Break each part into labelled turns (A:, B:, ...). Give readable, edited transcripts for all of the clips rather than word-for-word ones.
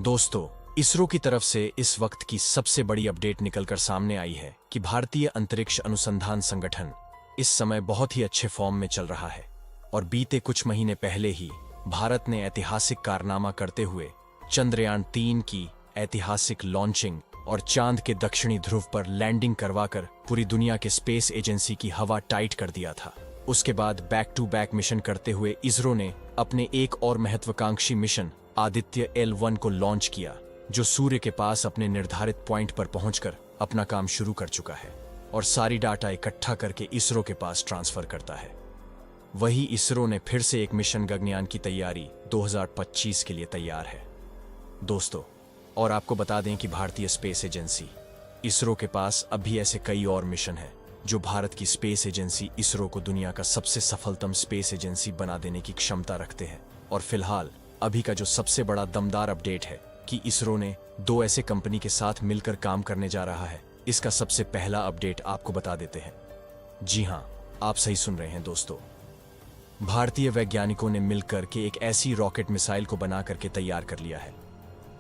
A: दोस्तों, इसरो की तरफ से इस वक्त की सबसे बड़ी अपडेट निकलकर सामने आई है कि भारतीय अंतरिक्ष अनुसंधान संगठन इस समय बहुत ही अच्छे फॉर्म में चल रहा है और बीते कुछ महीने पहले ही भारत ने ऐतिहासिक कारनामा करते हुए चंद्रयान-3 की ऐतिहासिक लॉन्चिंग और चांद के दक्षिणी ध्रुव पर लैंडिंग करवाकर पूरी दुनिया के स्पेस एजेंसी की हवा टाइट कर दिया था। उसके बाद बैक टू बैक मिशन करते हुए इसरो ने अपने एक और महत्वाकांक्षी मिशन आदित्य L1 को लॉन्च किया, जो सूर्य के पास अपने निर्धारित पॉइंट पर पहुंचकर अपना काम शुरू कर चुका है और सारी डाटा इकट्ठा करके इसरो के पास ट्रांसफर करता है। वही इसरो ने फिर से एक मिशन गगनयान की तैयारी 2025 के लिए तैयार है। दोस्तों, और आपको बता दें कि भारतीय स्पेस एजेंसी इसरो के पास अभी ऐसे कई और मिशन हैं जो भारत की स्पेस एजेंसी इसरो को दुनिया का सबसे सफलतम स्पेस एजेंसी बना देने की क्षमता रखते हैं। और फिलहाल अभी का जो सबसे बड़ा दमदार अपडेट है कि इसरो ने 2 ऐसे कंपनी के साथ मिलकर काम करने जा रहा है, इसका सबसे पहला अपडेट आपको बता देते हैं। जी हां, आप सही सुन रहे हैं दोस्तों। भारतीय वैज्ञानिकों ने मिलकर के एक ऐसी रॉकेट मिसाइल को बना करके तैयार कर लिया है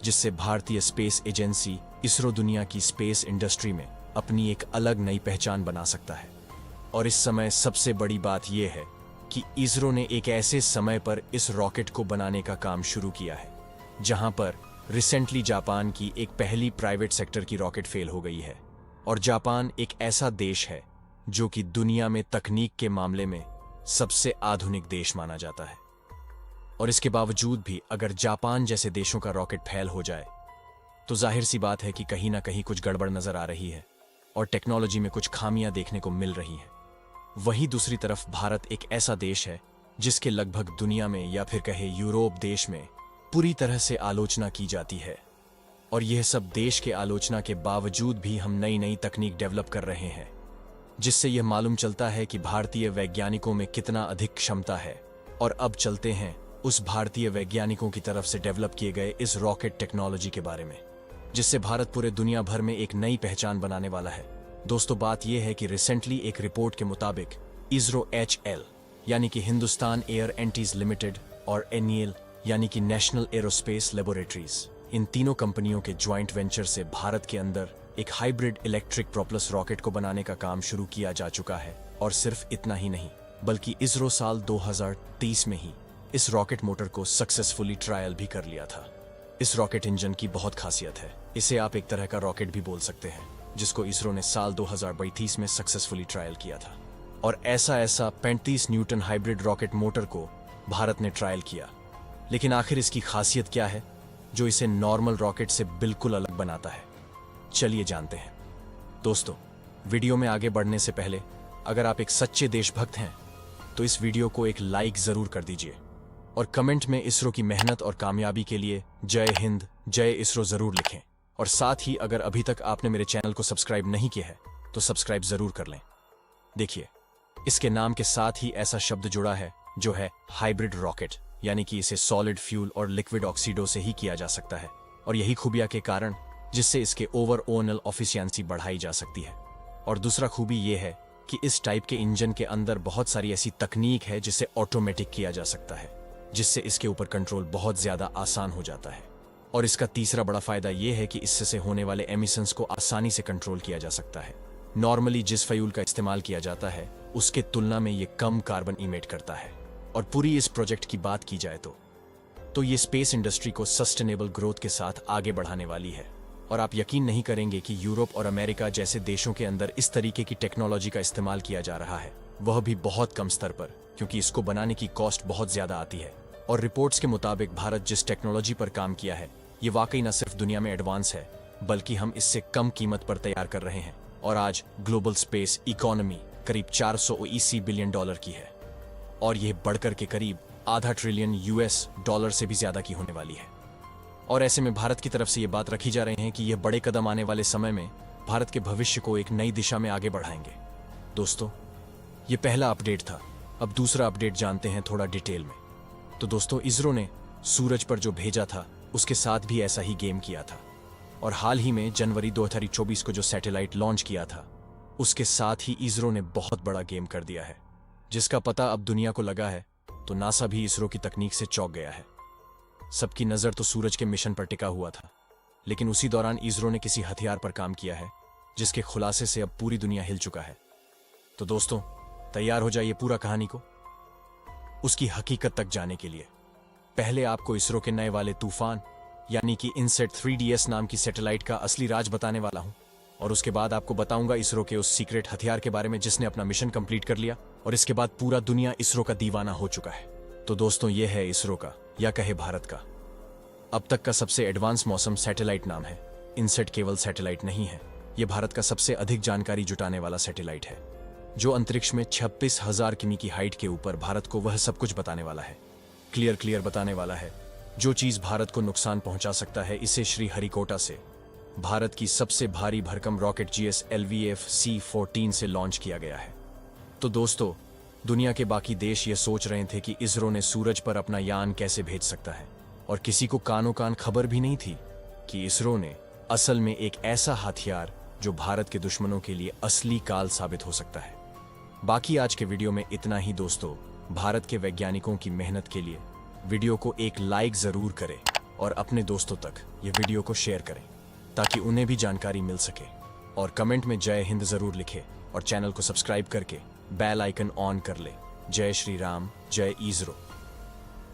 A: जिससे भारतीय स्पेस एजेंसी इसरो दुनिया की स्पेस इंडस्ट्री में अपनी एक अलग नई पहचान बना सकता है। और इस समय सबसे बड़ी बात यह है कि इसरो ने एक ऐसे समय पर इस रॉकेट को बनाने का काम शुरू किया है जहां पर रिसेंटली जापान की एक पहली प्राइवेट सेक्टर की रॉकेट फेल हो गई है। और जापान एक ऐसा देश है जो कि दुनिया में तकनीक के मामले में सबसे आधुनिक देश माना जाता है। और इसके बावजूद भी अगर जापान जैसे देशों का रॉकेट फेल हो जाए तो जाहिर सी बात है कि कहीं ना कहीं कुछ गड़बड़ नजर आ रही है और टेक्नोलॉजी में कुछ खामियां देखने को मिल रही हैं। वहीं दूसरी तरफ भारत एक ऐसा देश है जिसके लगभग दुनिया में या फिर कहे यूरोप देश में पूरी तरह से आलोचना की जाती है। और यह सब देश के आलोचना के बावजूद भी हम नई नई तकनीक डेवलप कर रहे हैं, जिससे यह मालूम चलता है कि भारतीय वैज्ञानिकों में कितना अधिक क्षमता है। और अब चलते हैं उस भारतीय वैज्ञानिकों की तरफ से डेवलप किए गए इस रॉकेट टेक्नोलॉजी के बारे में, जिससे भारत पूरे दुनिया भर में एक नई पहचान बनाने वाला है। दोस्तों, बात यह है कि रिसेंटली एक रिपोर्ट के मुताबिक इसरो HL यानी कि हिंदुस्तान एयर एंटीज लिमिटेड और NEL यानी कि नेशनल एरोस्पेस लेबोरेटरीज, इन तीनों कंपनियों के ज्वाइंट वेंचर से भारत के अंदर एक हाइब्रिड इलेक्ट्रिक प्रोपल्स रॉकेट को बनाने का काम शुरू किया जा चुका है। और सिर्फ इतना ही नहीं, बल्कि इसरो साल 2030 में ही इस रॉकेट मोटर को सक्सेसफुली ट्रायल भी कर लिया था। इस रॉकेट इंजन की बहुत खासियत है, इसे आप एक तरह का रॉकेट भी बोल सकते हैं, जिसको इसरो ने साल 2032 में सक्सेसफुली ट्रायल किया था। और ऐसा 35 न्यूटन हाइब्रिड रॉकेट मोटर को भारत ने ट्रायल किया। लेकिन आखिर इसकी खासियत क्या है जो इसे नॉर्मल रॉकेट से बिल्कुल अलग बनाता है? चलिए जानते हैं। दोस्तों, वीडियो में आगे बढ़ने से पहले अगर आप एक सच्चे देशभक्त हैं तो इस वीडियो को एक लाइक जरूर कर दीजिए और कमेंट में इसरो की मेहनत और कामयाबी के लिए जय हिंद, जय इसरो जरूर लिखें। और साथ ही अगर अभी तक आपने मेरे चैनल को सब्सक्राइब नहीं किया है तो सब्सक्राइब जरूर कर लें। देखिए, इसके नाम के साथ ही ऐसा शब्द जुड़ा है जो है हाइब्रिड रॉकेट, यानी कि इसे सॉलिड फ्यूल और लिक्विड ऑक्सीडो से ही किया जा सकता है। और यही खूबिया के कारण जिससे इसके ओवरऑल एफिशिएंसी बढ़ाई जा सकती है। और दूसरा खूबी यह है कि इस टाइप के इंजन के अंदर बहुत सारी ऐसी तकनीक है जिसे ऑटोमेटिक किया जा सकता है, जिससे इसके ऊपर कंट्रोल बहुत ज्यादा आसान हो जाता है। और इसका तीसरा बड़ा फायदा यह है कि इससे से होने वाले एमिशंस को आसानी से कंट्रोल किया जा सकता है। नॉर्मली जिस फ्यूल का इस्तेमाल किया जाता है उसके तुलना में ये कम कार्बन इमिट करता है। और पूरी इस प्रोजेक्ट की बात की जाए तो ये स्पेस इंडस्ट्री को सस्टेनेबल ग्रोथ के साथ आगे बढ़ाने वाली है। और आप यकीन नहीं करेंगे कि यूरोप और अमेरिका जैसे देशों के अंदर इस तरीके की टेक्नोलॉजी का इस्तेमाल किया जा रहा है, वह भी बहुत कम स्तर पर, क्योंकि इसको बनाने की कॉस्ट बहुत ज्यादा आती है। और रिपोर्ट्स के मुताबिक भारत जिस टेक्नोलॉजी पर काम किया है ये वाकई न सिर्फ दुनिया में एडवांस है, बल्कि हम इससे कम कीमत पर तैयार कर रहे हैं। और आज ग्लोबल स्पेस इकोनॉमी करीब $480 बिलियन की है और यह बढ़कर के करीब आधा ट्रिलियन US से भी ज्यादा की होने वाली है। और ऐसे में भारत की तरफ से ये बात रखी जा रही है कि यह बड़े कदम आने वाले समय में भारत के भविष्य को एक नई दिशा में आगे बढ़ाएंगे। दोस्तों, ये पहला अपडेट था। अब दूसरा अपडेट जानते हैं थोड़ा डिटेल में। तो दोस्तों, इसरो ने सूरज पर जो भेजा था उसके साथ भी ऐसा ही गेम किया था। और हाल ही में जनवरी 2024 को जो सैटेलाइट लॉन्च किया था उसके साथ ही इसरो ने बहुत बड़ा गेम कर दिया है, जिसका पता अब दुनिया को लगा है। तो नासा भी इसरो की तकनीक से चौंक गया है। सबकी नजर तो सूरज के मिशन पर टिका हुआ था, लेकिन उसी दौरान इसरो ने किसी हथियार पर काम किया है जिसके खुलासे से अब पूरी दुनिया हिल चुका है। तो दोस्तों, तैयार हो जाइए पूरा कहानी को उसकी हकीकत तक जाने के लिए। पहले आपको इसरो के नए वाले तूफान यानी कि इनसेट 3DS नाम की सैटेलाइट का असली राज बताने वाला हूं, और उसके बाद आपको बताऊंगा इसरो के उस सीक्रेट हथियार के बारे में जिसने अपना मिशन कंप्लीट कर लिया, और इसके बाद पूरा दुनिया इसरो का दीवाना हो चुका है। तो दोस्तों, यह है इसरो का, या कहे भारत का, अब तक का सबसे एडवांस मौसम सैटेलाइट नाम है। इनसेट केवल सैटेलाइट नहीं है, यह भारत का सबसे अधिक जानकारी जुटाने वाला सैटेलाइट है, जो अंतरिक्ष में 26,000 किमी की हाइट के ऊपर भारत को वह सब कुछ बताने वाला है। क्लियर बताने वाला है। जो चीज भारत को नुकसान पहुंचा सकता है, इसे श्रीहरिकोटा से भारत की सबसे भारी भरकम रॉकेट GSLV C-14 से लॉन्च किया गया है। तो दोस्तों, दुनिया के बाकी देश ये सोच रहे थे कि इसरो ने सूरज पर अपना यान कैसे भेज सकता है, और किसी को कानो कान खबर भी नहीं थी कि इसरो ने असल में एक ऐसा हथियार जो भारत के दुश्मनों के लिए असली काल साबित हो सकता है। बाकी आज के वीडियो में इतना ही दोस्तों। भारत के वैज्ञानिकों की मेहनत के लिए वीडियो को एक लाइक जरूर करें और अपने दोस्तों तक ये वीडियो को शेयर करें ताकि उन्हें भी जानकारी मिल सके, और कमेंट में जय हिंद जरूर लिखें और चैनल को सब्सक्राइब करके बेल आइकन ऑन कर ले। जय श्री राम, जय इसरो।